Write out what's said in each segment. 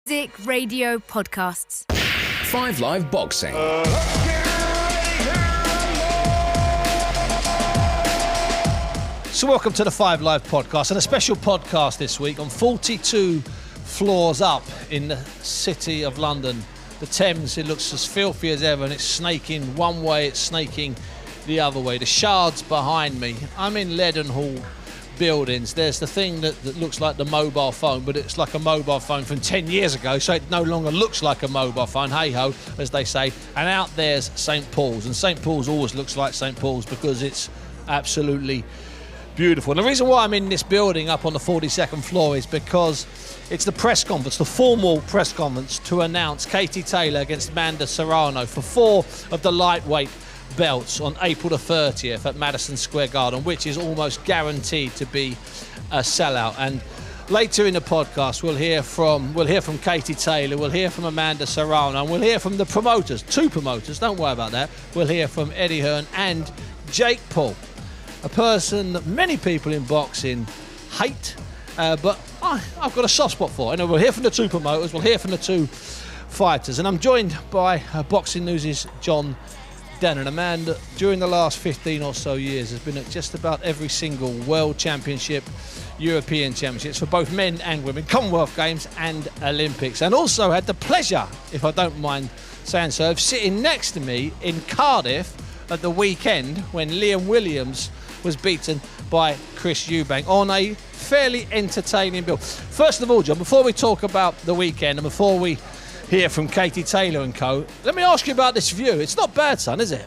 Music Radio Podcasts. 5 Live Boxing. So welcome to the 5 Live Podcast, and a special podcast this week on 42 floors up in the city of London. The Thames, it looks as filthy as ever, and it's snaking one way, it's snaking the other way. The Shards behind me, I'm in Leadenhall buildings. There's the thing that looks like the mobile phone, but it's like a mobile phone from 10 years ago, so it no longer looks like a mobile phone, hey-ho, as they say. And out there's St Paul's, and St Paul's always looks like St Paul's because it's absolutely beautiful. And the reason why I'm in this building up on the 42nd floor is because it's the press conference, the formal press conference to announce Katie Taylor against Amanda Serrano for 4 of the lightweight belts on April the 30th at Madison Square Garden, which is almost guaranteed to be a sellout. And later in the podcast we'll hear from Katie Taylor, we'll hear from Amanda Serrano, and we'll hear from the promoters, 2 promoters, don't worry about that. We'll hear from Eddie Hearn and Jake Paul, a person that many people in boxing hate, but I've got a soft spot for. And we'll hear from the 2 promoters, we'll hear from the 2 fighters, and I'm joined by Boxing News' John Dennon, a man that during the last 15 or so years has been at just about every single World Championship, European Championships for both men and women, Commonwealth Games and Olympics, and also had the pleasure, if I don't mind saying so, of sitting next to me in Cardiff at the weekend when Liam Williams was beaten by Chris Eubank on a fairly entertaining bill. First of all, John, before we talk about the weekend and before we hear from Katie Taylor and co, let me ask you about this view. It's not bad, son, is it?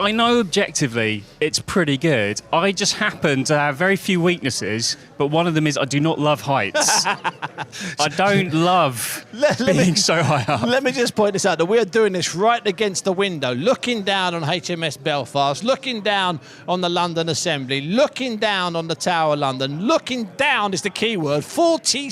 I know objectively it's pretty good. I just happen to have very few weaknesses, but one of them is I do not love heights. I don't love being so high up. Let me just point this out, that we're doing this right against the window, looking down on HMS Belfast, looking down on the London Assembly, looking down on the Tower of London, looking down is the key word, 42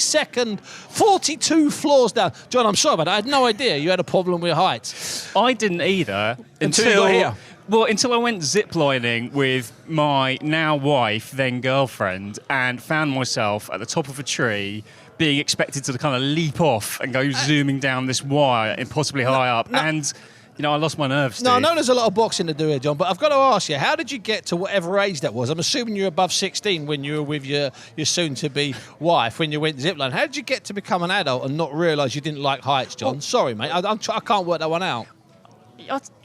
floors down. John, I'm sorry about that. I had no idea you had a problem with heights. I didn't either Until you got here. Well, until I went ziplining with my now wife, then girlfriend, and found myself at the top of a tree being expected to kind of leap off and go zooming down this wire impossibly high up. And, you know, I lost my nerve, Steve. No, I know there's a lot of boxing to do here, John, but I've got to ask you, how did you get to whatever age that was? I'm assuming you're above 16 when you were with your soon-to-be wife, when you went ziplining. How did you get to become an adult and not realise you didn't like heights, John? Well, sorry, mate, I can't work that one out.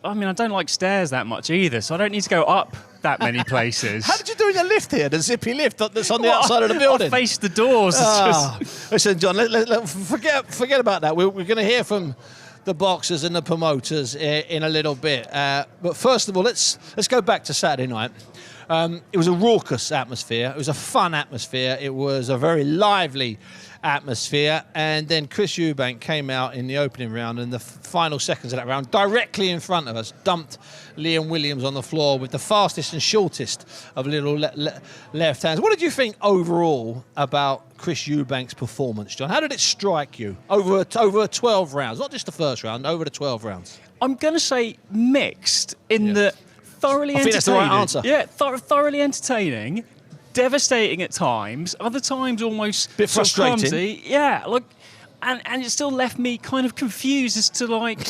I mean, I don't like stairs that much either, so I don't need to go up that many places. How did you do in the lift here, the zippy lift that's on the outside of the building? I faced the doors. Listen, John, forget about that. We're going to hear from the boxers and the promoters in a little bit. But first of all, let's go back to Saturday night. It was a raucous atmosphere. It was a fun atmosphere. It was a very lively atmosphere. And then Chris Eubank came out in the opening round, and the final seconds of that round, directly in front of us, dumped Liam Williams on the floor with the fastest and shortest of little left hands. What did you think overall about Chris Eubank's performance, John? How did it strike you over 12 rounds? Not just the first round, over the 12 rounds. I'm going to say mixed in the thoroughly entertaining. I think that's the right answer. Yeah, thoroughly entertaining, devastating at times, other times almost bit frustrating. Clumsy. Yeah, like, and it still left me kind of confused as to like,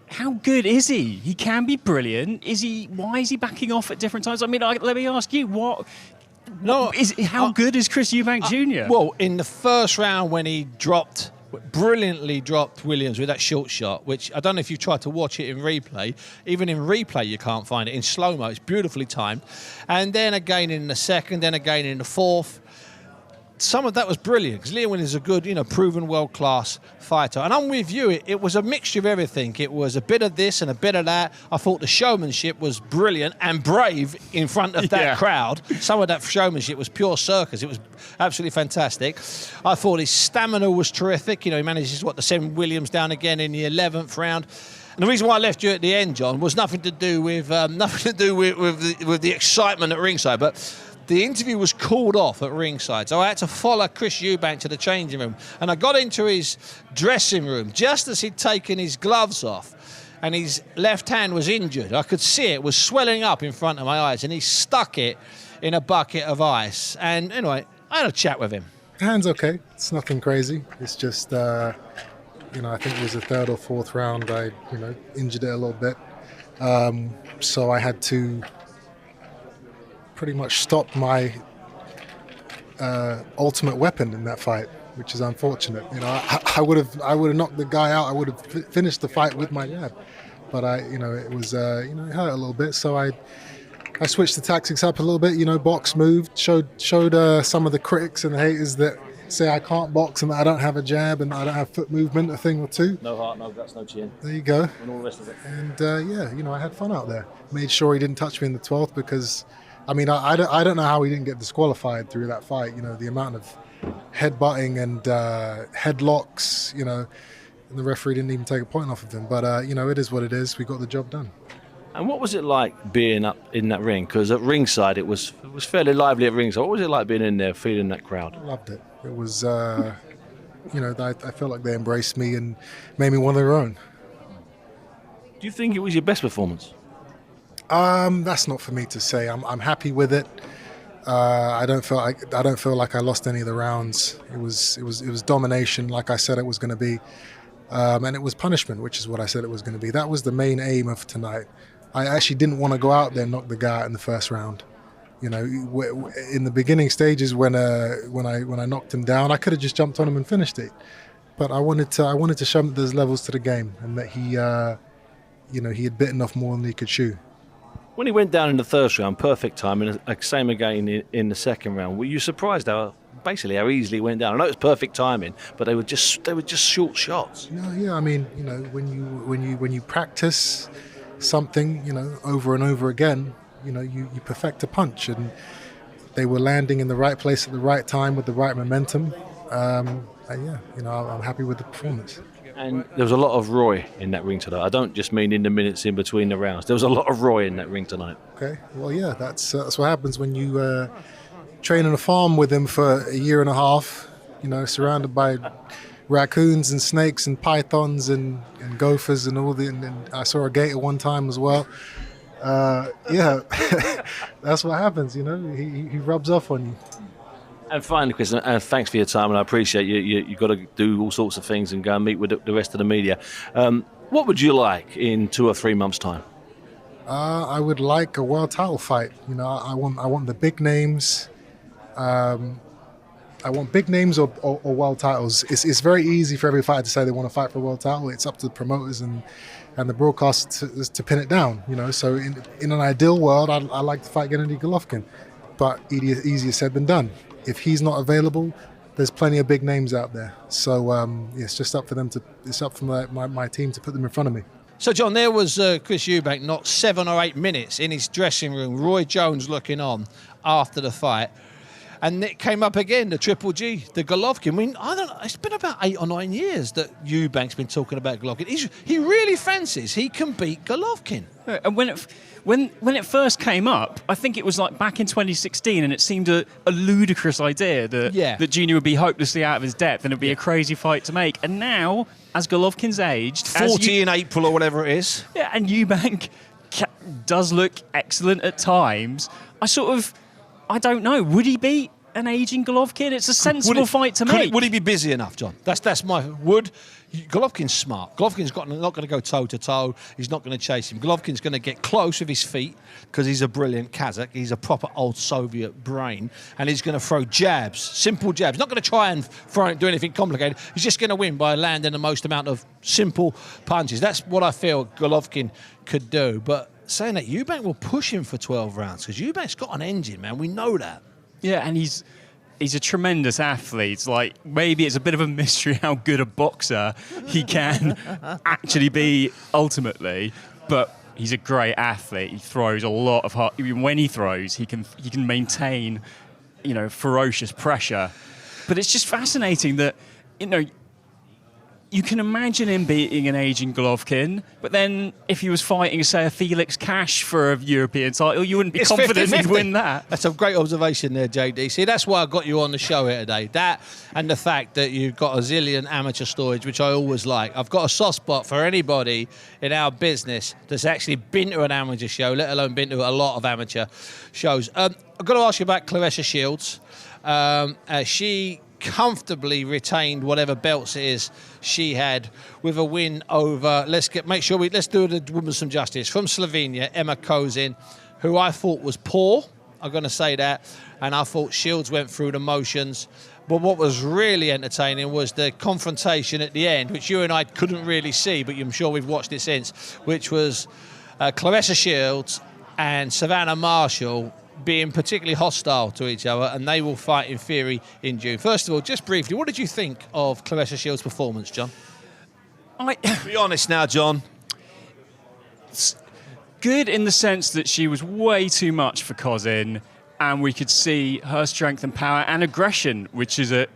how good is he? He can be brilliant. Why is he backing off at different times? I mean, let me ask you, how good is Chris Eubank Jr.? Well, in the first round when he brilliantly dropped Williams with that short shot, which I don't know if you tried to watch it in replay. Even in replay, you can't find it. In slow-mo, it's beautifully timed. And then again in the second, then again in the fourth. Some of that was brilliant, because Liam Williams is a good, proven world-class fighter. And I'm with you. It was a mixture of everything. It was a bit of this and a bit of that. I thought the showmanship was brilliant and brave in front of that crowd. Some of that showmanship was pure circus. It was absolutely fantastic. I thought his stamina was terrific. He manages to send Williams down again in the 11th round. And the reason why I left you at the end, John, was nothing to do with the excitement at ringside, but the interview was called off at ringside, so I had to follow Chris Eubank to the changing room. And I got into his dressing room just as he'd taken his gloves off, and his left hand was injured. I could see it was swelling up in front of my eyes, and he stuck it in a bucket of ice. And anyway, I had a chat with him. Hand's okay. It's nothing crazy. It's just, I think it was the third or fourth round I, injured it a little bit. So I had to pretty much stop my ultimate weapon in that fight, which is unfortunate. I would have knocked the guy out. I would have finished the fight with my jab, but it was it hurt a little bit. So I switched the tactics up a little bit. Box moved, showed some of the critics and the haters that say I can't box and that I don't have a jab and I don't have foot movement, a thing or two. No heart, no guts, no chin. There you go. And all the rest of it. And I had fun out there. Made sure he didn't touch me in the 12th because, I don't know how he didn't get disqualified through that fight. The amount of headbutting and headlocks, and the referee didn't even take a point off of him. But, it is what it is. We got the job done. And what was it like being up in that ring? Because at ringside it was fairly lively at ringside. What was it like being in there, feeling that crowd? I loved it. It was, I felt like they embraced me and made me one of their own. Do you think it was your best performance? That's not for me to say. I'm happy with it. I don't feel like I lost any of the rounds. It was domination, like I said it was going to be, and it was punishment, which is what I said it was going to be. That was the main aim of tonight. I actually didn't want to go out there and knock the guy out in the first round. In the beginning stages when I knocked him down, I could have just jumped on him and finished it. But I wanted to show him that there's levels to the game and that he had bitten off more than he could chew. When he went down in the first round, perfect time, and same again in the second round, were you surprised how easily it went down? I know it was perfect timing, but they were just short shots. Yeah. When you practice something, over and over again, you perfect a punch, and they were landing in the right place at the right time with the right momentum. I'm happy with the performance. And there was a lot of Roy in that ring tonight. I don't just mean in the minutes in between the rounds. There was a lot of Roy in that ring tonight. Okay, well, yeah, that's what happens when you train on a farm with him for a year and a half, surrounded by raccoons and snakes and pythons and gophers and all and I saw a gator one time as well. That's what happens, he rubs off on you. And finally, Chris, and thanks for your time, and I appreciate you've got to do all sorts of things and go and meet with the rest of the media. What would you like in 2 or 3 months' time? I would like a world title fight. I want the big names. I want big names or world titles. It's very easy for every fighter to say they want to fight for a world title. It's up to the promoters and the broadcasters to pin it down. So in an ideal world, I'd like to fight Gennady Golovkin, but easier said than done. If he's not available, there's plenty of big names out there. So it's just up for them it's up for my team to put them in front of me. So, John, there was Chris Eubank, not 7 or 8 minutes in his dressing room. Roy Jones looking on after the fight. And it came up again, the Triple G, the Golovkin. It's been about 8 or 9 years that Eubank's been talking about Golovkin. He really fancies he can beat Golovkin. And when it first came up, I think it was like back in 2016, and it seemed a ludicrous idea that Junior would be hopelessly out of his depth and it'd be a crazy fight to make. And now, as Golovkin's aged, 40 in April or whatever it is. Yeah, and Eubank does look excellent at times. I don't know. Would he beat an aging Golovkin? It's a sensible fight to make. Would he be busy enough, John? That's my... Golovkin's smart. Golovkin's not going to go toe-to-toe. He's not going to chase him. Golovkin's going to get close with his feet because he's a brilliant Kazakh. He's a proper old Soviet brain. And he's going to throw jabs, simple jabs. He's not going to try and do anything complicated. He's just going to win by landing the most amount of simple punches. That's what I feel Golovkin could do. But saying that, Eubank will push him for 12 rounds because Eubank's got an engine, man. We know that. Yeah, and he's a tremendous athlete. Like, maybe it's a bit of a mystery how good a boxer he can actually be ultimately, but he's a great athlete. He throws a lot of hard. When he throws, he can maintain, ferocious pressure. But it's just fascinating that, you can imagine him beating an aging Golovkin, but then if he was fighting, say, a Felix Cash for a European title, you wouldn't be confident 50-50. he'd win that. That's a great observation there, JD. See, that's why I got you on the show here today. That and the fact that you've got a zillion amateur storage, which I always like. I've got a soft spot for anybody in our business that's actually been to an amateur show, let alone been to a lot of amateur shows. I've got to ask you about Claressa Shields. She comfortably retained whatever belts it is she had with a win over. Let's do the woman some justice from Slovenia, Emma Kozin, who I thought was poor. I'm going to say that, and I thought Shields went through the motions. But what was really entertaining was the confrontation at the end, which you and I couldn't really see, but I'm sure we've watched it since, which was Claressa Shields and Savannah Marshall being particularly hostile to each other, and they will fight in theory in June. First of all, just briefly, what did you think of Claressa Shields' performance, John? Be honest now, John. Good in the sense that she was way too much for Kozin, and we could see her strength and power and aggression, which is a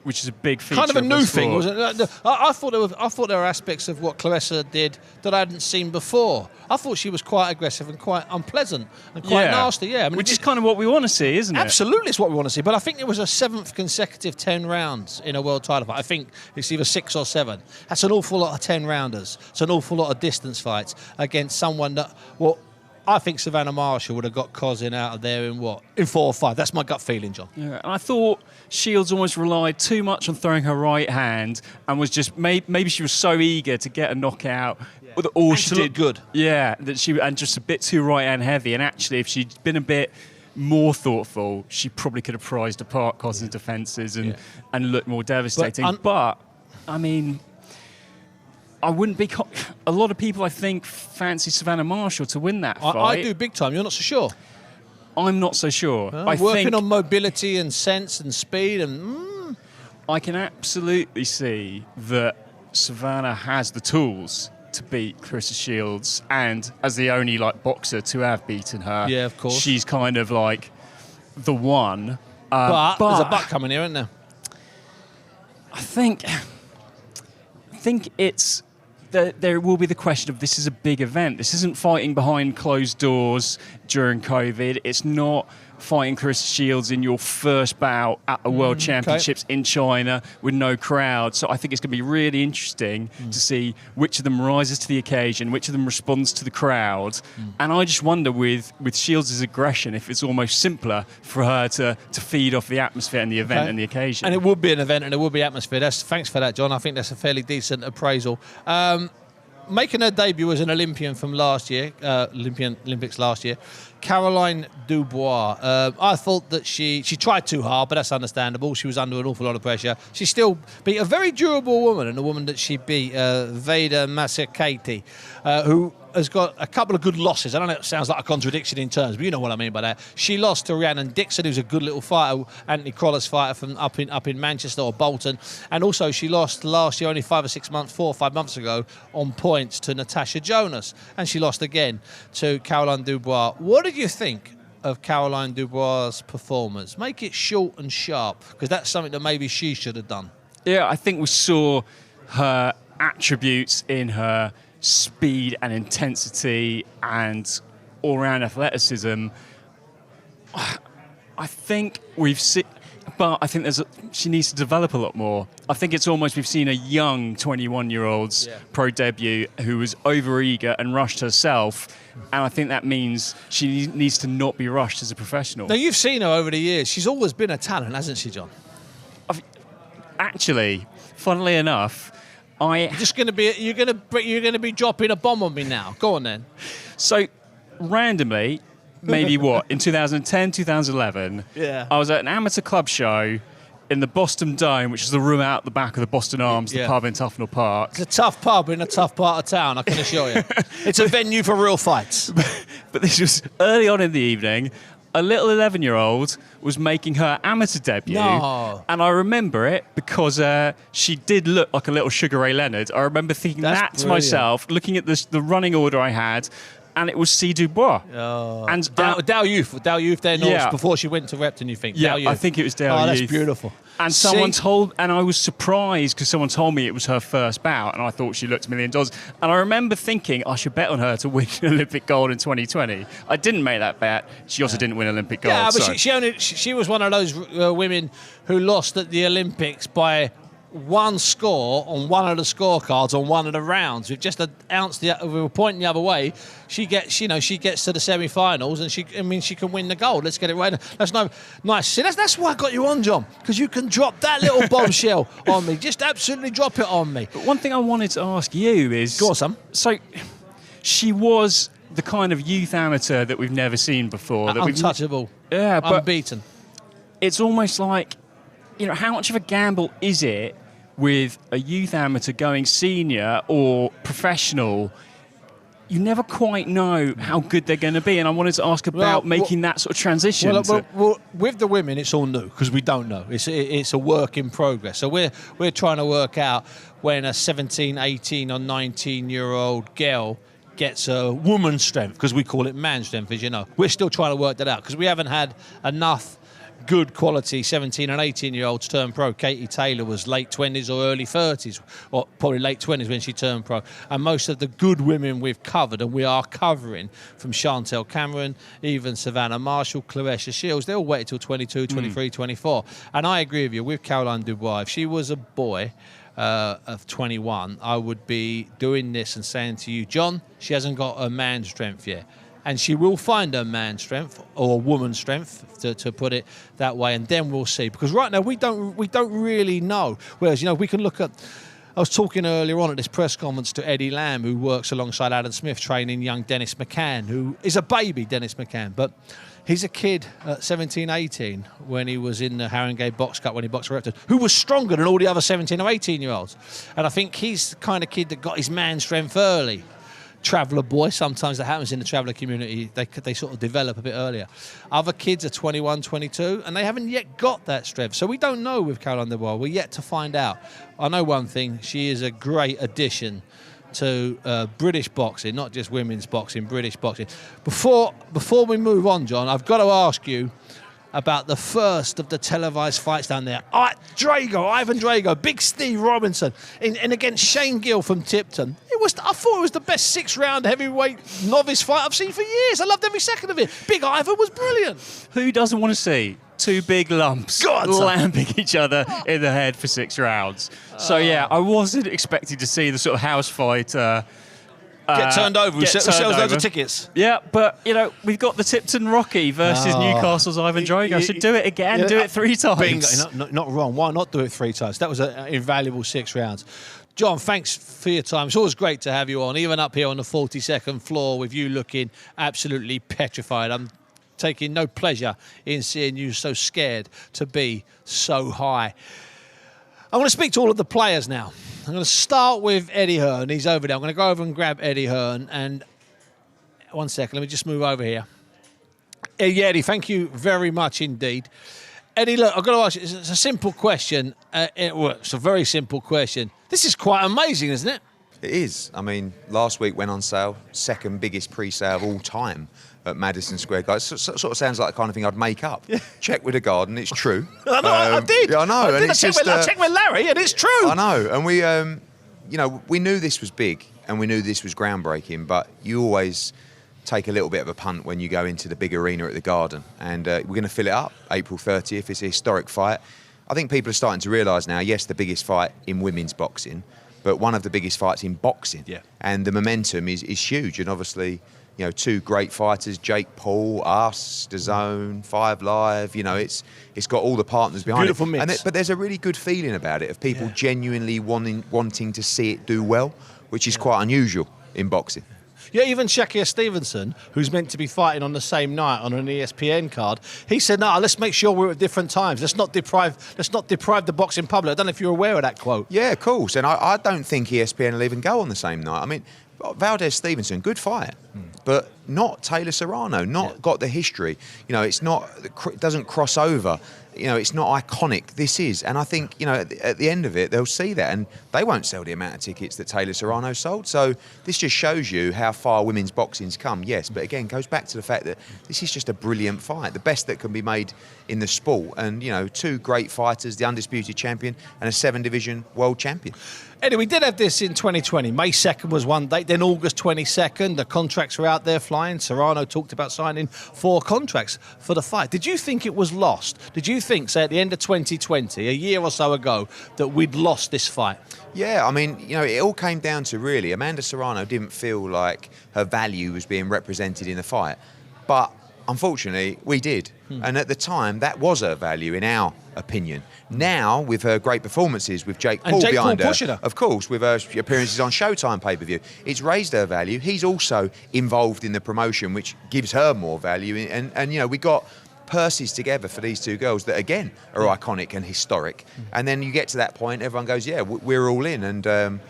big feature. Kind of a new her thing, sport. wasn't it? I thought there were aspects of what Claressa did that I hadn't seen before. I thought she was quite aggressive and quite unpleasant and quite nasty. Yeah, I mean, which is kind of what we want to see, isn't it? Absolutely, it's what we want to see. But I think it was a 7th consecutive 10 rounds in a world title fight. I think it's either 6 or 7. That's an awful lot of 10 rounders. It's an awful lot of distance fights against someone that, well, I think Savannah Marshall would have got Kozin out of there in 4 or 5. That's my gut feeling, John. Yeah, and I thought Shields almost relied too much on throwing her right hand and was just maybe she was so eager to get a knockout. Yeah. All she did look good. Yeah, and just a bit too right hand heavy. And actually, if she'd been a bit more thoughtful, she probably could have prized apart Kozin's defences and looked more devastating. But I mean, I wouldn't be. A lot of people, I think, fancy Savannah Marshall to win that fight. I do big time. You're not so sure. I'm not so sure. Working on mobility and sense and speed and. I can absolutely see that Savannah has the tools to beat Claressa Shields, and as the only boxer to have beaten her, yeah, of course, she's kind of like the one. But there's a but coming here, isn't there? I think it's. There will be the question of this is a big event. This isn't fighting behind closed doors during COVID. It's not fighting Claressa Shields in your first bout at a World Championships in China with no crowd. So I think it's going to be really interesting to see which of them rises to the occasion, which of them responds to the crowd. And I just wonder with Shields' aggression if it's almost simpler for her to feed off the atmosphere and the event and the occasion. And it would be an event and it would be atmosphere. Thanks for that, John. I think that's a fairly decent appraisal. Making her debut as an Olympian from last year, Olympics last year, Caroline Dubois. I thought that she tried too hard, but that's understandable. She was under an awful lot of pressure. She still beat a very durable woman, and the woman that she beat, Veda Masakati, who has got a couple of good losses. I don't know, it sounds like a contradiction in terms, but you know what I mean by that. She lost to Rhiannon Dixon, who's a good little fighter, Anthony Croller's fighter from up in Manchester or Bolton. And also she lost last year, only 4 or 5 months ago, on points to Natasha Jonas. And she lost again to Caroline Dubois. What did you think of Caroline Dubois' performance? Make it short and sharp, because that's something that maybe she should have done. Yeah, I think we saw her attributes in her speed and intensity and all-round athleticism. I think we've seen, but I think she needs to develop a lot more. I think it's almost we've seen a young 21-year-old's pro debut who was over-eager and rushed herself, and I think that means she needs to not be rushed as a professional. Now, you've seen her over the years. She's always been a talent, hasn't she, John? Actually, funnily enough, you're going to be dropping a bomb on me now. Go on then. So, randomly, maybe in 2010, 2011, I was at an amateur club show in the Boston Dome, which is the room out the back of the Boston Arms, the pub in Tufnell Park. It's a tough pub in a tough part of town, I can assure you. It's a venue for real fights. But this was early on in the evening. A little 11-year-old was making her amateur debut. No. And I remember it because she did look like a little Sugar Ray Leonard. I remember thinking to myself, looking at the running order I had, and it was C. Dubois. Oh. And Dow Youth then, before she went to Repton, you think? Yeah, Dow Youth. I think it was Dow Youth. Oh, that's beautiful. And and I was surprised because someone told me it was her first bout, and I thought she looked $1 million. And I remember thinking I should bet on her to win Olympic gold in 2020. I didn't make that bet. She also didn't win Olympic gold. Yeah, but she was one of those women who lost at the Olympics by one score on one of the scorecards on one of the rounds with just an ounce we were pointing the other way. She gets to the semi-finals and she can win the gold. Let's get it right. That's nice. See, that's why I got you on, John, because you can drop that little bombshell on me. Just absolutely drop it on me. But one thing I wanted to ask you is, go on, Sam. So she was the kind of youth amateur that we've never seen before. Untouchable. Yeah, but unbeaten. It's almost like, how much of a gamble is it with a youth amateur going senior or professional? You never quite know how good they're going to be, and I wanted to ask about making that sort of transition. Well, with the women, it's all new because we don't know. It's a work in progress. So we're trying to work out when a 17, 18 or 19-year-old girl gets a woman's strength, because we call it man's strength, as you know. We're still trying to work that out because we haven't had enough good quality 17 and 18-year-olds turn pro. Katie Taylor was late 20s or early 30s, or probably late 20s when she turned pro. And most of the good women we've covered, and we are covering, from Chantel Cameron, even Savannah Marshall, Clarissa Shields, they all waited till 22, 23, 24. And I agree with you, with Caroline Dubois, if she was a boy of 21, I would be doing this and saying to you, John, she hasn't got a man's strength yet. And she will find her man's strength or woman's strength, to put it that way, and then we'll see. Because right now we don't really know. Whereas we can look at. I was talking earlier on at this press conference to Eddie Lamb, who works alongside Adam Smith, training young Dennis McCann, who is a baby, Dennis McCann, but he's a kid at 17, 18 when he was in the Haringey Box Cup when he boxed for Repton, who was stronger than all the other 17 or 18-year-olds. And I think he's the kind of kid that got his man strength early. Traveller boy, sometimes that happens in the traveller community. They sort of develop a bit earlier. Other kids are 21, 22, and they haven't yet got that strength. So we don't know with Caroline Dubois. We're yet to find out. I know one thing: she is a great addition to British boxing, not just women's boxing, British boxing. Before we move on, John, I've got to ask you about the first of the televised fights down there. Ivan Drago, Big Steve Robinson, and against Shane Gill from Tipton. I thought it was the best 6-round heavyweight novice fight I've seen for years. I loved every second of it. Big Ivan was brilliant. Who doesn't want to see two big lumps lamping each other in the head for 6 rounds? So yeah, I wasn't expecting to see the sort of house fight get turned over. We sells loads of tickets. Yeah, but we've got the Tipton Rocky versus Newcastle's Ivan Drago. So do it again. Do it 3 times. Bingo. Not wrong. Why not do it 3 times? That was an invaluable 6 rounds. John, thanks for your time. It's always great to have you on, even up here on the 42nd floor with you looking absolutely petrified. I'm taking no pleasure in seeing you so scared to be so high. I want to speak to all of the players now. I'm going to start with Eddie Hearn. He's over there. I'm going to go over and grab Eddie Hearn. And 1 second, let me just move over here. Yeah, Eddie, thank you very much indeed. Eddie, look, I've got to ask you, it's a simple question. It's a very simple question. This is quite amazing, isn't it? It is. I mean, last week went on sale, second biggest pre-sale of all time at Madison Square Garden. It sort of sounds like the kind of thing I'd make up. Yeah. Check with the garden, it's true. I know, I did. Yeah, I know. I checked with Larry, and it's true. I know, and we knew this was big, and we knew this was groundbreaking, but you always take a little bit of a punt when you go into the big arena at the Garden, and we're going to fill it up April 30th. It's a historic fight. I think people are starting to realise now, yes, the biggest fight in women's boxing, but one of the biggest fights in boxing. Yeah. And the momentum is huge, and obviously, 2 great fighters, Jake Paul, us, DAZN, 5 Live, it's got all the partners behind Beautiful it. mix. But there's a really good feeling about it of people genuinely wanting to see it do well, which is quite unusual in boxing. Yeah, even Shakir Stevenson, who's meant to be fighting on the same night on an ESPN card, he said, "No, let's make sure we're at different times. Let's not deprive the boxing public." I don't know if you're aware of that quote. Yeah, of course. And I don't think ESPN will even go on the same night. I mean, Valdez Stevenson, good fight, but not Taylor Serrano. Got the history. It doesn't cross over. It's not iconic. This is, and I think at the end of it, they'll see that, and they won't sell the amount of tickets that Taylor Serrano sold. So this just shows you how far women's boxing's come. Yes, but again, goes back to the fact that this is just a brilliant fight, the best that can be made in the sport, and 2 great fighters, the undisputed champion and a 7-division world champion. Anyway, we did have this in 2020. May 2nd was one date, then August 22nd. The contracts were out there flying. Serrano talked about signing 4 contracts for the fight. Did you think it was lost? Did you think think, say, at the end of 2020, a year or so ago, that we'd lost this fight? Yeah, I mean, it all came down to really Amanda Serrano didn't feel like her value was being represented in the fight. But unfortunately, we did. And at the time, that was her value, in our opinion. Now, with her great performances, with Jake Paul behind her, of course, with her appearances on Showtime pay-per-view, it's raised her value. He's also involved in the promotion, which gives her more value. And we got purses together for these two girls that, again, are iconic and historic. And then you get to that point, everyone goes, yeah, we're all in. And,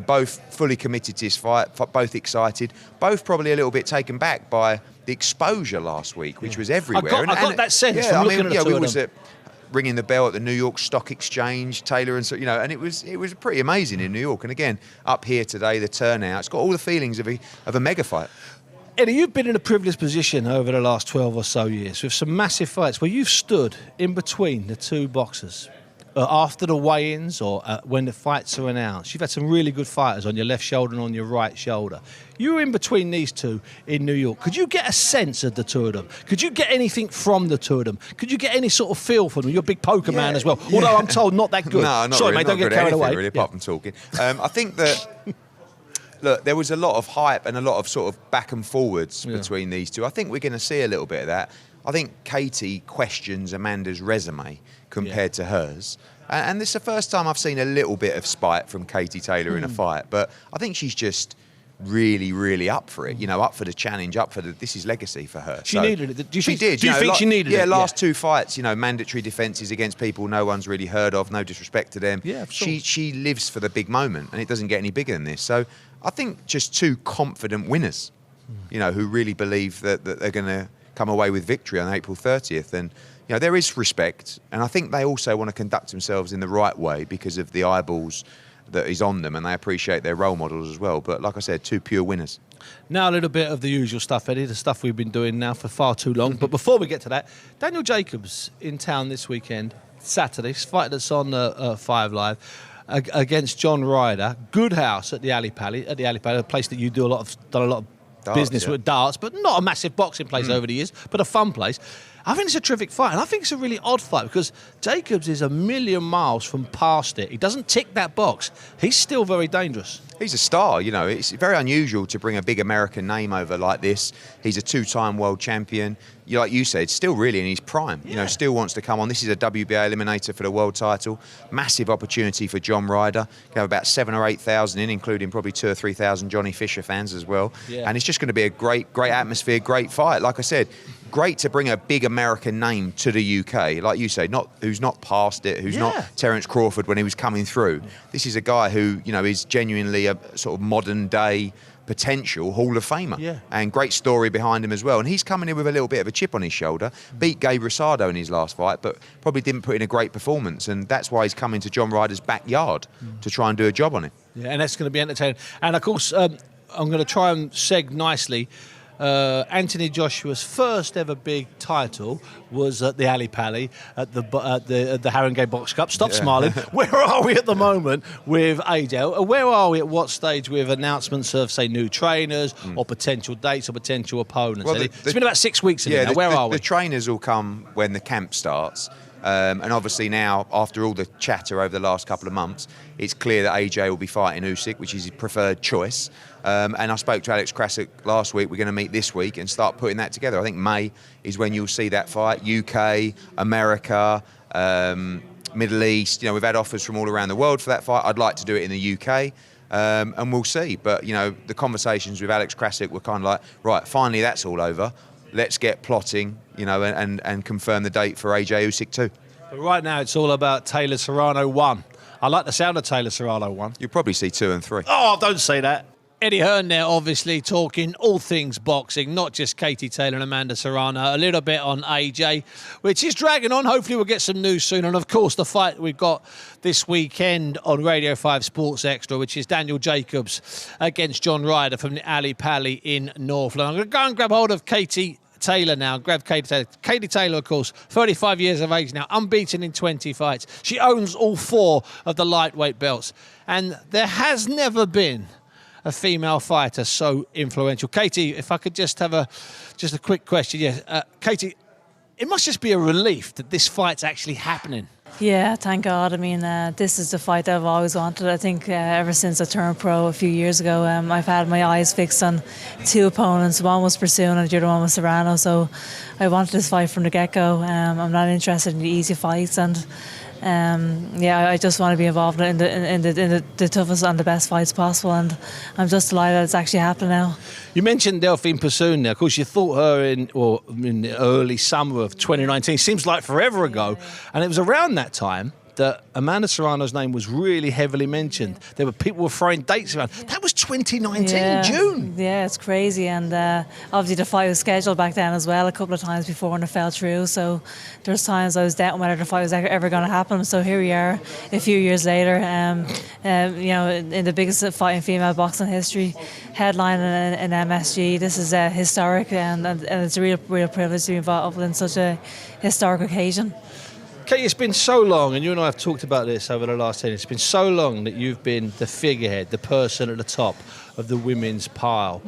both fully committed to this fight, both excited, both probably a little bit taken back by the exposure last week, which was everywhere. I got that sense from looking at the two we of was them. Ringing the bell at the New York Stock Exchange, Taylor, and so and it was pretty amazing in New York. And again, up here today, the turnout, it's got all the feelings of a mega fight. Eddie, you've been in a privileged position over the last 12 or so years with some massive fights where you've stood in between the two boxers. After the weigh-ins or when the fights are announced, you've had some really good fighters on your left shoulder and on your right shoulder. You were in between these two in New York. Could you get a sense of the two of them? Could you get anything from the two of them? Could you get any sort of feel for them? You're a big poker man as well, although I'm told not that good. No, not Sorry, really, mate, don't get carried away. Really, apart from talking. I think that... Look, there was a lot of hype and a lot of sort of back and forwards between these two. I think we're going to see a little bit of that. I think Katie questions Amanda's resume compared to hers. And this is the first time I've seen a little bit of spite from Katie Taylor in a fight. But I think she's just really, really up for it. Up for the challenge, this is legacy for her. She needed it. Do you think she needed it? Last two fights, mandatory defences against people no one's really heard of, no disrespect to them. Yeah, sure. She lives for the big moment, and it doesn't get any bigger than this. So I think just two confident winners, who really believe that they're going to come away with victory on April 30th. And, there is respect. And I think they also want to conduct themselves in the right way because of the eyeballs that is on them, and they appreciate their role models as well. But like I said, two pure winners. Now a little bit of the usual stuff, Eddie, the stuff we've been doing now for far too long. But before we get to that, Daniel Jacobs in town this weekend, Saturday, fight that's on 5 Live. Against John Ryder, good house at the Alley Pally, a place that you done a lot of business with darts, but not a massive boxing place over the years, but a fun place. I think it's a terrific fight, and I think it's a really odd fight because Jacobs is a million miles from past it. He doesn't tick that box. He's still very dangerous. He's a star, It's very unusual to bring a big American name over like this. He's a 2-time world champion. Like you said, still really in his prime. Still wants to come on. This is a WBA eliminator for the world title. Massive opportunity for John Ryder. Going to have about 7,000 or 8,000 in, including probably 2,000 or 3,000 Johnny Fisher fans as well. Yeah. And it's just going to be a great atmosphere, great fight. Like I said, great to bring a big American name to the UK. Like you say, who's not past it, who's not Terence Crawford when he was coming through. This is a guy who, is genuinely a sort of modern day potential Hall of Famer. Yeah. And great story behind him as well. And he's coming in with a little bit of a chip on his shoulder. Beat Gabe Rosado in his last fight, but probably didn't put in a great performance. And that's why he's coming to John Ryder's backyard to try and do a job on him. Yeah, and that's going to be entertaining. And of course, I'm going to try and seg nicely. Anthony Joshua's first ever big title was at the Alley Pally at the Haringey Box Cup. Stop smiling. Where are we at the moment with AJ? Where are we at what stage with announcements of, say, new trainers or potential dates or potential opponents? Well, it's been about 6 weeks ago now. Where are we? The trainers will come when the camp starts. And obviously now, after all the chatter over the last couple of months, it's clear that AJ will be fighting Usyk, which is his preferred choice. And I spoke to Alex Krasik last week. We're going to meet this week and start putting that together. I think May is when you'll see that fight. UK, America, Middle East. We've had offers from all around the world for that fight. I'd like to do it in the UK. And we'll see. But, the conversations with Alex Krasik were kind of like, right, finally that's all over. Let's get plotting, and confirm the date for AJ Usyk too. But right now it's all about Taylor Serrano 1. I like the sound of Taylor Serrano 1. You'll probably see 2 and 3. Oh, don't say that. Eddie Hearn there, obviously talking all things boxing, not just Katie Taylor and Amanda Serrano, a little bit on AJ, which is dragging on. Hopefully we'll get some news soon. And, of course, the fight we've got this weekend on Radio 5 Sports Extra, which is Daniel Jacobs against John Ryder from the Alley Pally in North London. I'm going to go and grab hold of Katie Taylor now. Grab Katie Taylor. Katie Taylor, of course, 35 years of age now, unbeaten in 20 fights. She owns all 4 of the lightweight belts. And there has never been a female fighter so influential. Katie, if I could just have a quick question. Yes, Katie, It must just be a relief that this fight's actually happening. Yeah, thank God. I mean, this is the fight that I've always wanted. I think ever since I turned pro a few years ago, I've had my eyes fixed on two opponents. One was Pursuing and the other one was Serrano. So I wanted this fight from the get-go. I'm not interested in the easy fights, and I just want to be involved in the toughest and the best fights possible. And I'm just delighted it's actually happening now. You mentioned Delphine Pursuing there. Of course, you thought her in the early summer of 2019. Seems like forever ago. And it was around that time that Amanda Serrano's name was really heavily mentioned. There were people were throwing dates around. That was 2019, June. Yeah, it's crazy. And obviously the fight was scheduled back then as well a couple of times before, and it fell through. So there's times I was doubting whether the fight was ever going to happen. So here we are a few years later, in the biggest fight in female boxing history, headlining in MSG. This is historic, and it's a real privilege to be involved in such a historic occasion. Kate, it's been so long, and you and I have talked about this over the last 10 years. It's been so long that you've been the figurehead, the person at the top of the women's pile.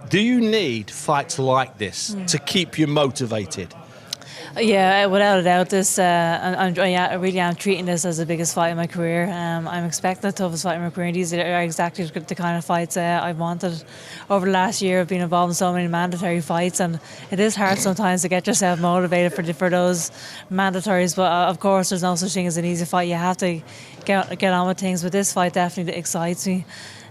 Do you need fights like this to keep you motivated? Yeah, without a doubt, this I really am treating this as the biggest fight in my career. I'm expecting the toughest fight in my career. These are exactly the kind of fights I've wanted. Over the last year, I've been involved in so many mandatory fights, and it is hard sometimes to get yourself motivated for those mandatories. But of course, there's no such thing as an easy fight. You have to get on with things. But this fight definitely excites me.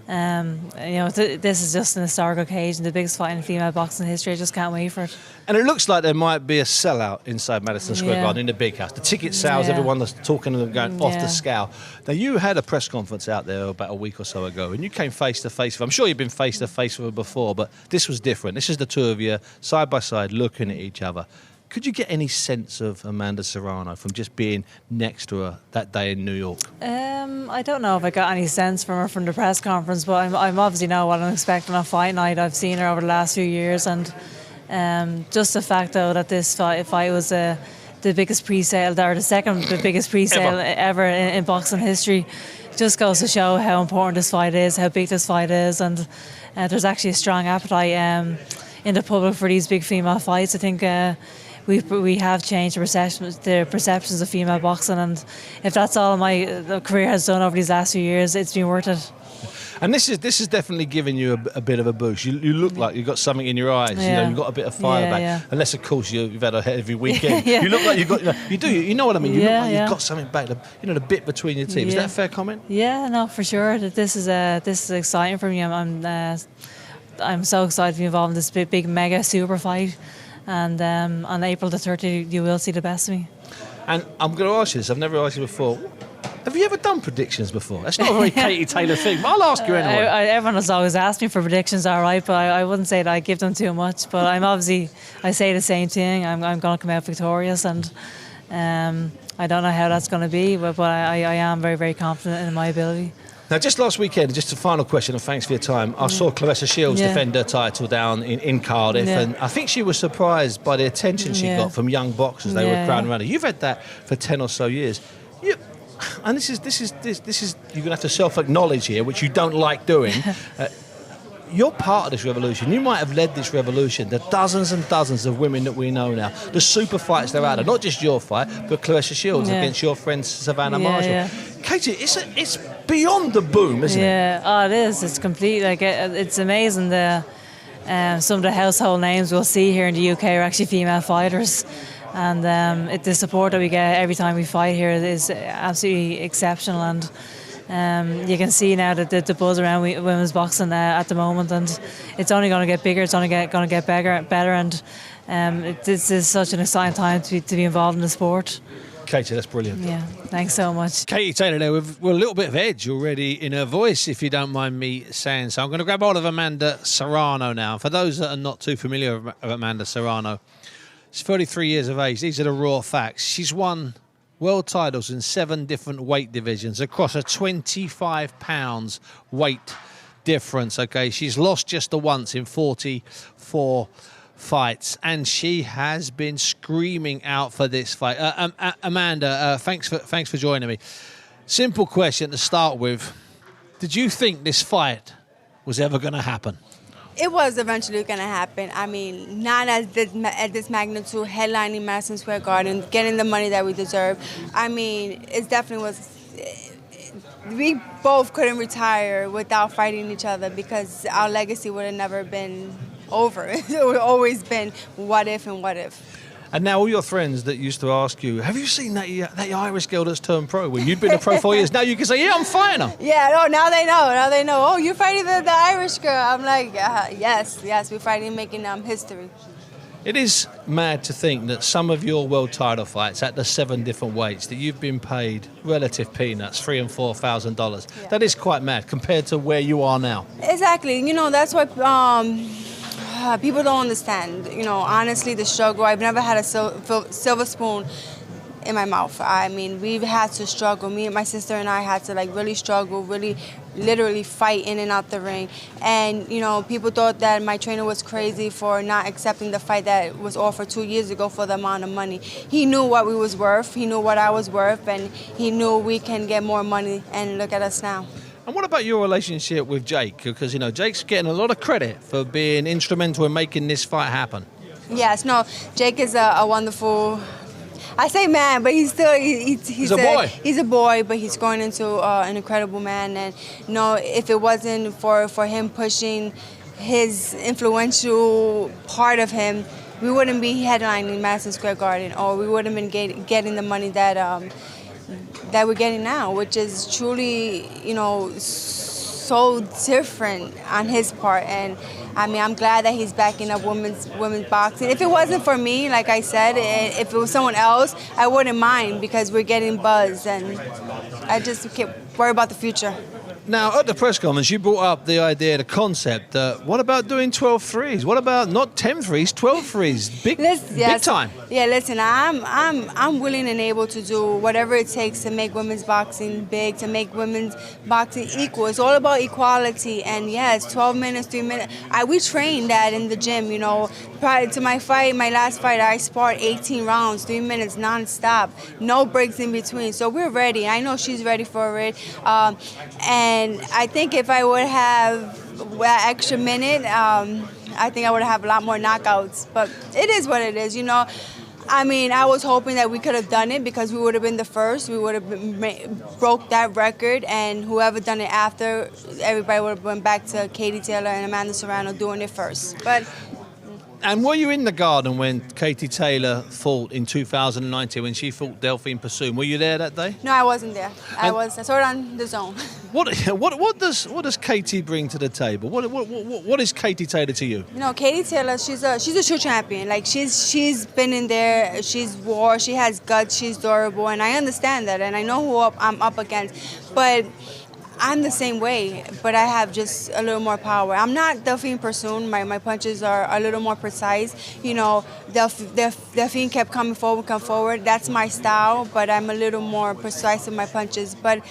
This is just an historic occasion, the biggest fight in female boxing history. I just can't wait for it. And it looks like there might be a sellout inside Madison Square Garden in the big house. The ticket sales, everyone that's talking to them going off the scale. Now, you had a press conference out there about a week or so ago, and you came face to face with her. I'm sure you've been face to face with her before, but this was different. This is the two of you side by side looking at each other. Could you get any sense of Amanda Serrano from just being next to her that day in New York? I don't know if I got any sense from her from the press conference, but I'm obviously know what I'm expecting on fight night. I've seen her over the last few years, and just the fact, though, that this fight was the biggest pre-sale, or the second biggest pre-sale ever in boxing history, just goes to show how important this fight is, how big this fight is, and there's actually a strong appetite in the public for these big female fights. I think we have changed the perceptions of female boxing, and if that's all my career has done over these last few years, it's been worth it. And this is definitely giving you a bit of a boost. You look like you've got something in your eyes. You know, you've got a bit of fire back. Yeah. Unless, of course, you've had a heavy weekend. You look like you've got. You know what I mean. You look like you've got something back. The bit between your teeth. Is that a fair comment? Yeah, no, for sure. This is exciting for me. I'm so excited to be involved in this big mega super fight. And on April the 30th, you will see the best of me. And I'm going to ask you this. I've never asked you before. Have you ever done predictions before? That's not a very Katie Taylor thing, but I'll ask you anyway. Everyone has always asked me for predictions, all right, but I wouldn't say that I give them too much. But I say the same thing. I'm going to come out victorious, and I don't know how that's going to be, but I am very, very confident in my ability. Now, just last weekend, just a final question, and thanks for your time. I saw Claressa Shields defend her title down in Cardiff, and I think she was surprised by the attention she got from young boxers. They were crowding around her. You've had that for 10 or so years. And this is you're going to have to self-acknowledge here, which you don't like doing. You're part of this revolution. You might have led this revolution. The dozens and dozens of women that we know now, the super fights they're out of, not just your fight, but Claressa Shields against your friend Savannah Marshall. Katie, it's beyond the boom, isn't it? Yeah, it is. It's complete. It's amazing. Some of the household names we'll see here in the UK are actually female fighters. And the support that we get every time we fight here is absolutely exceptional, and you can see now that the buzz around women's boxing at the moment, and it's only going to get bigger, it's only going to get better, and this is such an exciting time to be involved in the sport. Katie, that's brilliant. Yeah, thanks so much. Katie Taylor there, we're a little bit of edge already in her voice, if you don't mind me saying so. I'm going to grab hold of Amanda Serrano now. For those that are not too familiar with Amanda Serrano, she's 33 years of age. These are the raw facts. She's won world titles in 7 different weight divisions across a 25 pounds weight difference. Okay, she's lost just the once in 44 fights, and she has been screaming out for this fight. Amanda, thanks for joining me. Simple question to start with: did you think this fight was ever going to happen? It was eventually going to happen. I mean, not at this magnitude, headlining Madison Square Garden, getting the money that we deserve. I mean, it definitely was. We both couldn't retire without fighting each other because our legacy would have never been over. It would have always been what if and what if. And now all your friends that used to ask you, have you seen that Irish girl that's turned pro? Well, you'd been a pro 4 years. Now you can say, yeah, I'm fighting her. Yeah, no, now they know. Now they know. Oh, you're fighting the Irish girl. I'm like, yes, we're fighting, making history. It is mad to think that some of your world title fights at the 7 different weights that you've been paid relative peanuts, $3,000 and $4,000. Yeah. That is quite mad compared to where you are now. Exactly. You know, that's why people don't understand. You know, honestly, the struggle. I've never had a silver spoon in my mouth. I mean, we've had to struggle. Me and my sister and I had to really struggle, really literally fight in and out the ring. And, you know, people thought that my trainer was crazy for not accepting the fight that was offered 2 years ago for the amount of money. He knew what we was worth. He knew what I was worth. And he knew we can get more money. And look at us now. And what about your relationship with Jake? Because, you know, Jake's getting a lot of credit for being instrumental in making this fight happen. Yes, no, Jake is a wonderful... I say man, but he's still he's a boy. He's a boy, but he's growing into an incredible man. And you know, if it wasn't for him pushing his influential part of him, we wouldn't be headlining Madison Square Garden, or we wouldn't been getting the money that we're getting now, which is truly, you know, so different on his part. And I mean, I'm glad that he's backing up women's boxing. If it wasn't for me, like I said, if it was someone else, I wouldn't mind because we're getting buzz, and I just can't worry about the future. Now, at the press conference, you brought up the idea, the concept, what about doing 12 threes? What about not 10 threes, 12 threes? Big time. Yeah, listen, I'm willing and able to do whatever it takes to make women's boxing big, to make women's boxing equal. It's all about equality. And yes, 12 minutes, 3 minutes. We trained that in the gym, you know. Prior to my fight, my last fight, I sparred 18 rounds, 3 minutes nonstop, no breaks in between. So we're ready. I know she's ready for it. And I think if I would have that extra minute, I think I would have a lot more knockouts. But it is what it is, you know. I mean, I was hoping that we could have done it because we would have been the first. We would have broke that record, and whoever done it after, everybody would have went back to Katie Taylor and Amanda Serrano doing it first. But. And were you in the garden when Katie Taylor fought in 2019 when she fought Delphine Persoon? Were you there that day? No, I wasn't there. I saw it on the zone. What does Katie bring to the table? What is Katie Taylor to you? You know, Katie Taylor, she's a true champion. Like she's been in there. She's war. She has guts. She's durable, and I understand that, and I know who I'm up against, but. I'm the same way, but I have just a little more power. I'm not Delphine Persoon. My punches are a little more precise. You know, Delphine kept coming forward. That's my style, but I'm a little more precise in my punches. But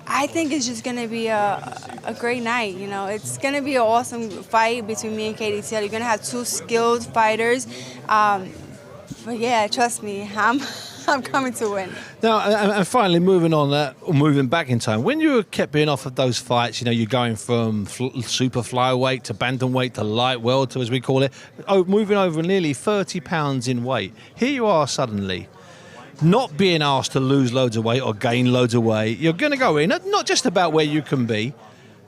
I think it's just going to be a great night. You know, it's going to be an awesome fight between me and Katie Taylor. You're going to have two skilled fighters. But yeah, trust me, I'm coming to win. Now, and finally, moving back in time, when you kept being offered those fights, you know, you're going from super flyweight to bantamweight to light welter, as we call it, moving over nearly 30 pounds in weight. Here you are suddenly, not being asked to lose loads of weight or gain loads of weight. You're going to go in, not just about where you can be,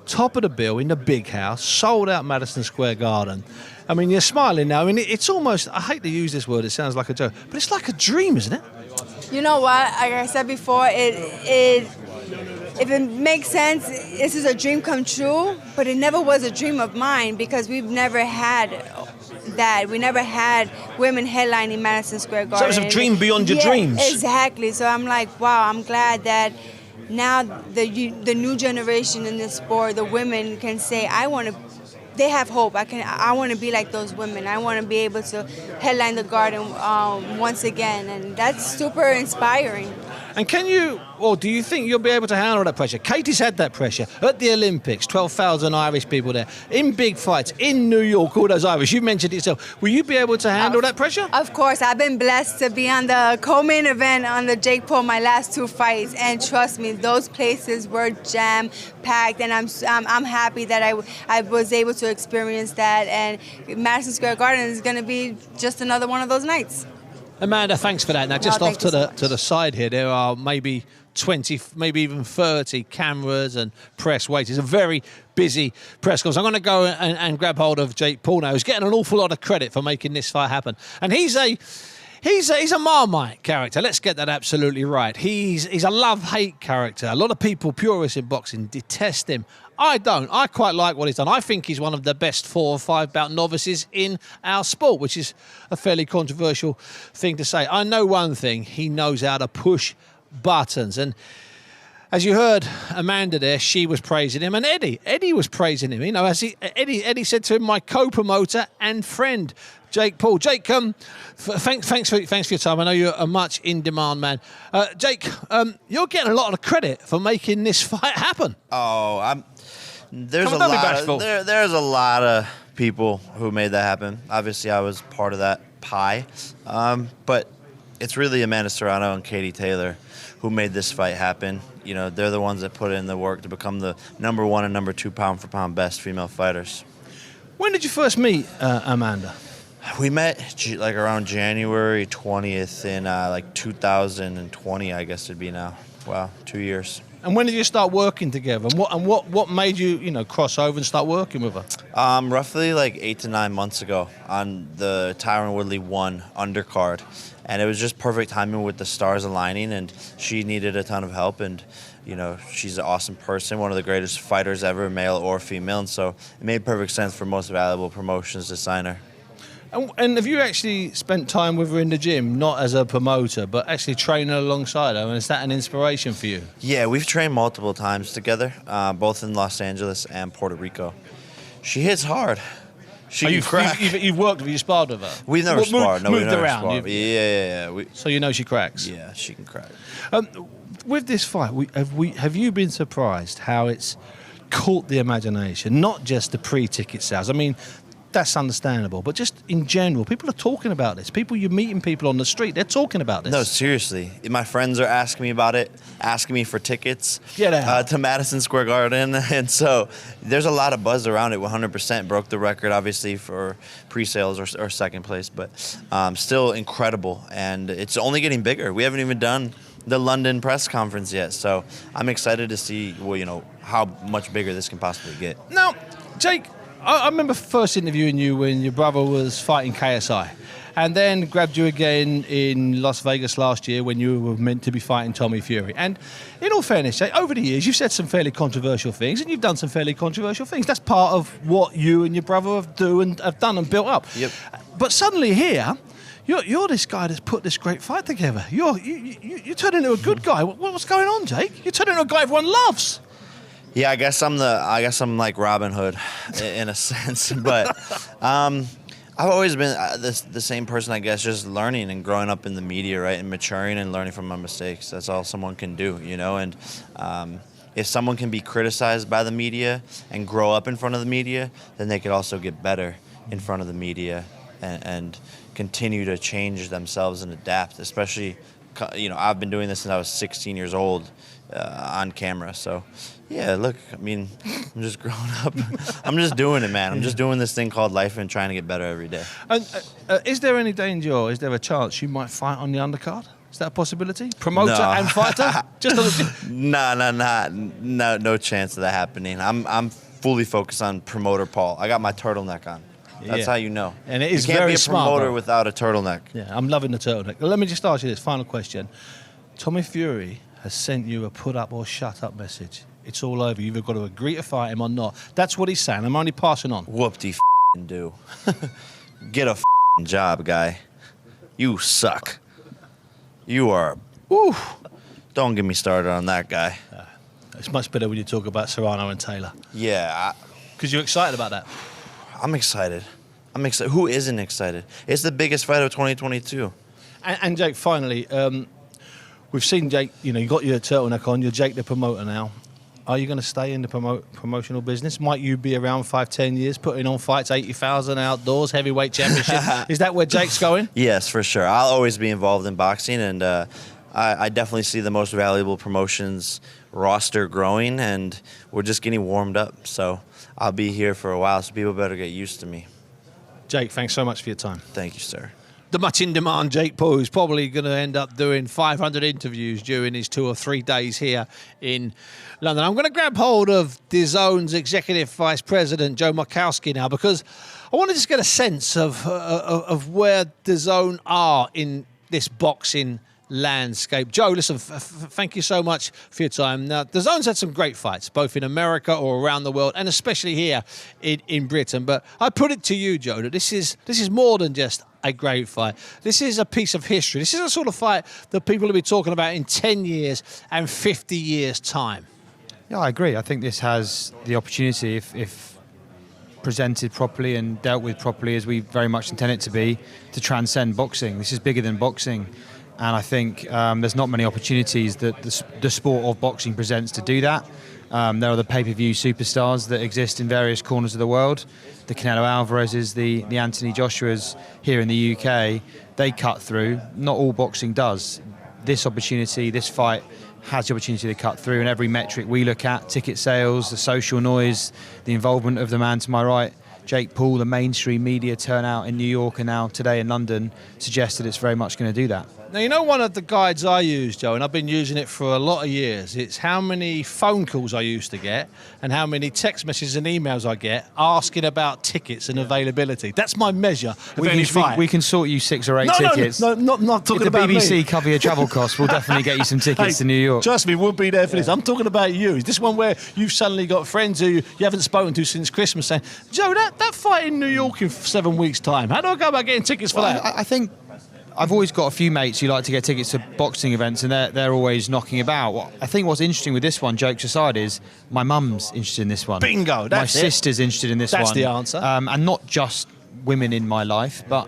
top of the bill in the big house, sold out Madison Square Garden. I mean, you're smiling now. I mean, it's almost, I hate to use this word, it sounds like a joke, but it's like a dream, isn't it? You know what? Like I said before, if it makes sense, this is a dream come true, but it never was a dream of mine because we've never had that. We never had women headlining Madison Square Garden. So it was a dream beyond your dreams. Exactly. So I'm like, wow, I'm glad that now the new generation in this sport, the women can say, they have hope. I want to be like those women. I want to be able to headline the Garden once again, and that's super inspiring. And can you, or do you think you'll be able to handle that pressure? Katie's had that pressure at the Olympics, 12,000 Irish people there, in big fights, in New York, all those Irish. You mentioned it yourself. Will you be able to handle that pressure? Of course. I've been blessed to be on the co-main event on the Jake Paul my last 2 fights, and trust me, those places were jam-packed, and I'm happy that I was able to experience that, and Madison Square Garden is going to be just another one of those nights. Amanda, thanks for that. Now, just off thank you so to the side here, there are maybe 20, maybe even 30 cameras and press waiting. It's a very busy press conference. I'm going to go and grab hold of Jake Paul now, who's getting an awful lot of credit for making this fight happen. And he's a Marmite character. Let's get that absolutely right. He's a love-hate character. A lot of people, purists in boxing, detest him. I don't. I quite like what he's done. I think he's one of the best 4 or 5 bout novices in our sport, which is a fairly controversial thing to say. I know one thing. He knows how to push buttons. And as you heard Amanda there, she was praising him. And Eddie was praising him. You know, Eddie said to him, my co-promoter and friend, Jake Paul. Jake, thanks for your time. I know you're a much in-demand man. Jake, you're getting a lot of credit for making this fight happen. Oh, there's a lot of people who made that happen. Obviously, I was part of that pie. But it's really Amanda Serrano and Katie Taylor who made this fight happen. You know, they're the ones that put in the work to become the number 1 and number 2 pound-for-pound best female fighters. When did you first meet Amanda? We met like around January 20th in like 2020, I guess it'd be now. Wow, 2 years. And when did you start working together? And what made you cross over and start working with her? Roughly like 8 to 9 months ago on the Tyron Woodley 1 undercard. And it was just perfect timing with the stars aligning, and she needed a ton of help. And, you know, she's an awesome person, one of the greatest fighters ever, male or female. And so it made perfect sense for Most Valuable Promotions to sign her. And have you actually spent time with her in the gym, not as a promoter, but actually training alongside her? And is that an inspiration for you? Yeah, we've trained multiple times together, both in Los Angeles and Puerto Rico. She hits hard. You've worked with her, you sparred with her? We've never sparred. No, we've never around. sparred. Yeah. So you know she cracks? Yeah, she can crack. With this fight, have you been surprised how it's caught the imagination? Not just the pre-ticket sales. I mean, that's understandable, but just in general, people are talking about this. You're meeting people on the street, they're talking about this. No, seriously. My friends are asking me about it, asking me for tickets to Madison Square Garden. And so there's a lot of buzz around it. 100% broke the record, obviously, for pre-sales or second place, but still incredible. And it's only getting bigger. We haven't even done the London press conference yet. So I'm excited to see, how much bigger this can possibly get. Now, Jake, I remember first interviewing you when your brother was fighting KSI, and then grabbed you again in Las Vegas last year when you were meant to be fighting Tommy Fury. And in all fairness, Jake, over the years, you've said some fairly controversial things, and you've done some fairly controversial things. That's part of what you and your brother have done and built up. Yep. But suddenly here, you're this guy that's put this great fight together. You turn into a good guy. What's going on, Jake? You turn into a guy everyone loves. Yeah, I guess I'm like Robin Hood in a sense, but I've always been the same person, I guess, just learning and growing up in the media, right, and maturing and learning from my mistakes. That's all someone can do, and if someone can be criticized by the media and grow up in front of the media, then they could also get better in front of the media and continue to change themselves and adapt, especially, I've been doing this since I was 16 years old on camera, so yeah, look, I mean, I'm just growing up. I'm just doing it, man. I'm just doing this thing called life and trying to get better every day. And is there any danger, or is there a chance you might fight on the undercard? Is that a possibility? Promoter and fighter? No chance of that happening. I'm fully focused on promoter Paul. I got my turtleneck on. That's how you know. And it is you can't very be a smart, promoter bro. without a turtleneck. Yeah, I'm loving the turtleneck. Let me just ask you this final question. Tommy Fury has sent you a put up or shut up message. It's all over. You've either got to agree to fight him or not. That's what he's saying. I'm only passing on. Whoop-de-do. Get a job, guy. You suck. You are... Ooh. Don't get me started on that guy. It's much better when you talk about Serrano and Taylor. Yeah. Because you're excited about that. I'm excited. Who isn't excited? It's the biggest fight of 2022. And Jake, finally... we've seen Jake. You know, you got your turtleneck on. You're Jake the promoter now. Are you going to stay in the promotional business? Might you be around 5-10 years, putting on fights, 80,000 outdoors, heavyweight championship? Is that where Jake's going? Yes, for sure. I'll always be involved in boxing, and I definitely see the most valuable promotions roster growing, and we're just getting warmed up. So I'll be here for a while, so people better get used to me. Jake, thanks so much for your time. Thank you, sir. The much in demand Jake Paul, who's probably going to end up doing 500 interviews during his 2 or 3 days here in London. I'm going to grab hold of DAZN's Executive Vice President, Joe Markowski, now, because I want to just get a sense of where DAZN are in this boxing landscape. Joe, listen, thank you so much for your time. Now, DAZN's had some great fights, both in America or around the world, and especially here in Britain. But I put it to you, Joe, that this is more than just a great fight. This is a piece of history. This is a sort of fight that people will be talking about in 10 years and 50 years' time. Yeah, I agree. I think this has the opportunity, if presented properly and dealt with properly, as we very much intend it to be, to transcend boxing. This is bigger than boxing. And I think there's not many opportunities that the sport of boxing presents to do that. There are the pay-per-view superstars that exist in various corners of the world. The Canelo Alvarez's, the Anthony Joshua's here in the UK, they cut through. Not all boxing does. This opportunity, this fight, has the opportunity to cut through, and every metric we look at, ticket sales, the social noise, the involvement of the man to my right, Jake Paul, the mainstream media turnout in New York and now today in London, suggests that it's very much going to do that. Now, you know, one of the guides I use, Joe, and I've been using it for a lot of years, it's how many phone calls I used to get and how many text messages and emails I get asking about tickets and availability. That's my measure of any fight. We can sort you 6 or 8 tickets. No, not talking about me. If the BBC cover your travel costs, we'll definitely get you some tickets to New York. Trust me, we'll be there for this. I'm talking about you. Is this one where you've suddenly got friends who you haven't spoken to since Christmas saying, Joe, that fight in New York in 7 weeks' time, how do I go about getting tickets for that? I think I've always got a few mates who like to get tickets to boxing events, and they're always knocking about. I think what's interesting with this one, jokes aside, is my mum's interested in this one. Bingo, my sister's interested in this one. That's the answer. And not just women in my life, but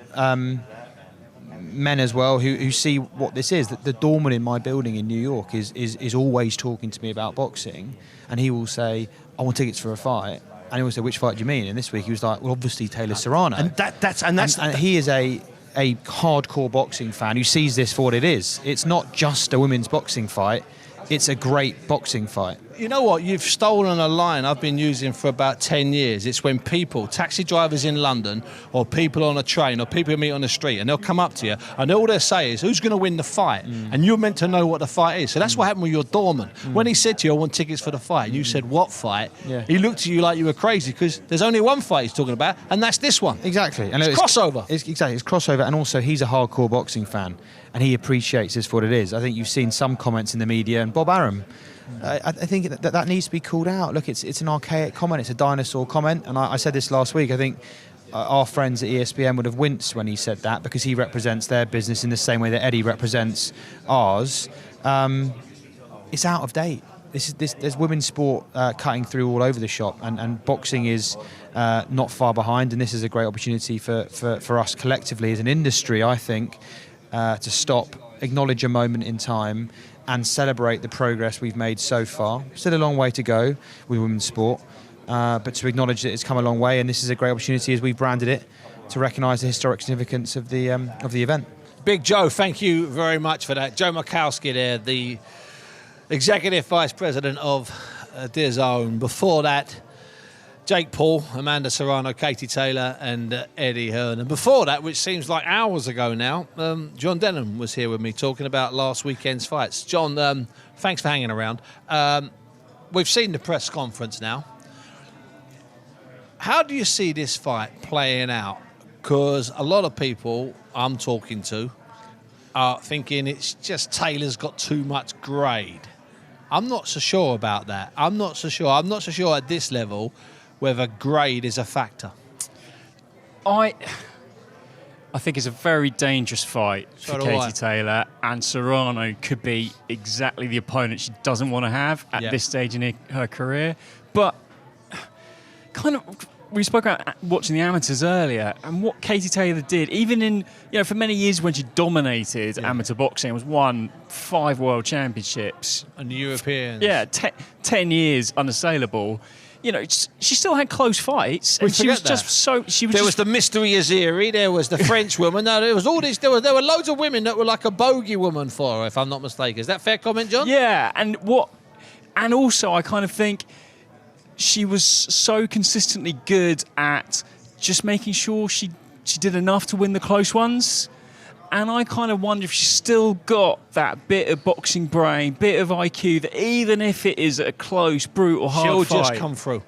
men as well who see what this is. The doorman in my building in New York is always talking to me about boxing, and he will say, I want tickets for a fight. And he will say, which fight do you mean? And this week he was like, well, obviously Taylor Serrano. And he is a hardcore boxing fan who sees this for what it is. It's not just a women's boxing fight, it's a great boxing fight. You know what? You've stolen a line I've been using for about 10 years. It's when people, taxi drivers in London, or people on a train, or people you meet on the street, and they'll come up to you, and all they'll say is, who's going to win the fight? And you're meant to know what the fight is. So that's what happened with your doorman. When he said to you, I want tickets for the fight, and you said, what fight? Yeah. He looked at you like you were crazy, because there's only one fight he's talking about, and that's this one. Exactly. And it's crossover. It's crossover, and also he's a hardcore boxing fan, and he appreciates this for what it is. I think you've seen some comments in the media, and Bob Arum, I think that needs to be called out. Look, it's an archaic comment. It's a dinosaur comment. And I said this last week. I think our friends at ESPN would have winced when he said that, because he represents their business in the same way that Eddie represents ours. It's out of date. There's women's sport cutting through all over the shop, and boxing is not far behind. And this is a great opportunity for us collectively as an industry, I think, to stop, acknowledge a moment in time, and celebrate the progress we've made so far. Still a long way to go with women's sport, but to acknowledge that it's come a long way, and this is a great opportunity, as we've branded it, to recognise the historic significance of the event. Big Joe, thank you very much for that. Joe Markowski there, the Executive Vice President of DAZN. Before that, Jake Paul, Amanda Serrano, Katie Taylor and Eddie Hearn. And before that, which seems like hours ago now, John Denham was here with me talking about last weekend's fights. John, thanks for hanging around. We've seen the press conference now. How do you see this fight playing out? Because a lot of people I'm talking to are thinking it's just Taylor's got too much grade. I'm not so sure about that. I'm not so sure at this level whether grade is a factor. I think it's a very dangerous fight for Katie Taylor, and Serrano could be exactly the opponent she doesn't want to have at this stage in her career. But kind of we spoke about watching the amateurs earlier, and what Katie Taylor did, even in, for many years when she dominated amateur boxing, was won 5 world championships. And the Europeans. Yeah, 10 years unassailable. She still had close fights. We And she was forget just so. She was. There just, was the Mystery Aziri, there was the French woman. No, there was all these. There were loads of women that were like a bogey woman for her, if I'm not mistaken. Is that a fair comment, John? Yeah, and also I kind of think she was so consistently good at just making sure she did enough to win the close ones. And I kind of wonder if she's still got that bit of boxing brain, bit of IQ, that even if it is a close, brutal, hard She'll fight, just come through.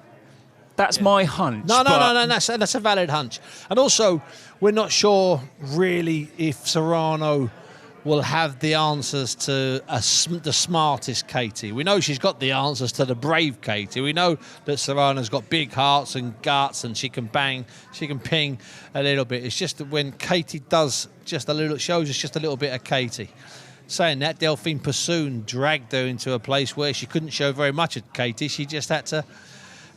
That's my hunch. No, that's a valid hunch. And also, we're not sure really if Serrano will have the answers to the smartest Katie. We know she's got the answers to the brave Katie. We know that Serrano's got big hearts and guts, and she can bang, she can ping a little bit. It's just that when Katie does shows us just a little bit of Katie. Saying that, Delphine Pursoon dragged her into a place where she couldn't show very much of Katie. She just had to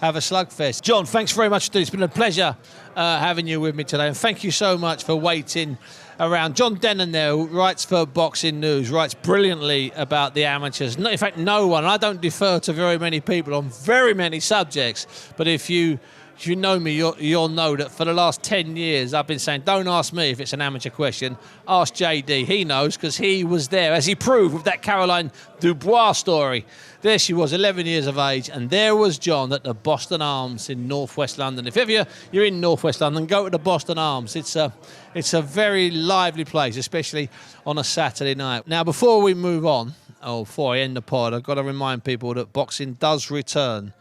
have a slugfest. John, thanks very much for doing it. It's been a pleasure having you with me today, and thank you so much for waiting around. John Dennon there, who writes for Boxing News, writes brilliantly about the amateurs. In fact, no one, I don't defer to very many people on very many subjects, but if you know me, you'll know that for the last 10 years I've been saying, don't ask me if it's an amateur question, ask JD. He knows because he was there, as he proved with that Caroline Dubois story. There she was, 11 years of age, and there was John at the Boston Arms in northwest London. If ever you're in northwest London, go to the Boston Arms. It's a very lively place, especially on a Saturday night. Now, before we move on, before I end the pod, I've got to remind people that boxing does return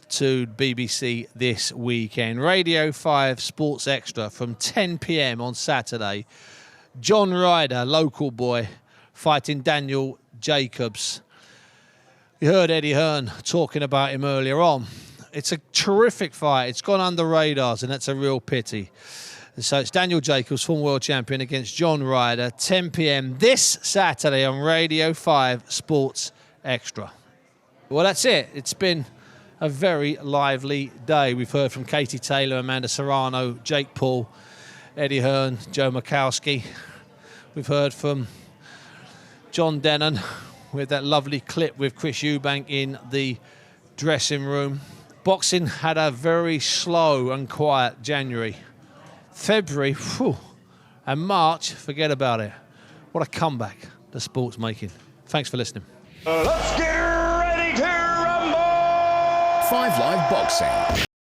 to BBC this weekend. Radio 5 Sports Extra from 10 p.m. on Saturday. John Ryder, local boy, fighting Daniel Jacobs. You heard Eddie Hearn talking about him earlier on. It's a terrific fight. It's gone under radars, and that's a real pity. So it's Daniel Jacobs, former world champion, against John Ryder, 10 p.m. this Saturday on Radio 5 Sports Extra. Well, that's it. It's been a very lively day. We've heard from Katie Taylor, Amanda Serrano, Jake Paul, Eddie Hearn, Joe Mikowski. We've heard from John Dennon with that lovely clip with Chris Eubank in the dressing room. Boxing had a very slow and quiet January. February, and March, forget about it. What a comeback the sport's making. Thanks for listening. Let's get ready to rumble! 5 Live Boxing.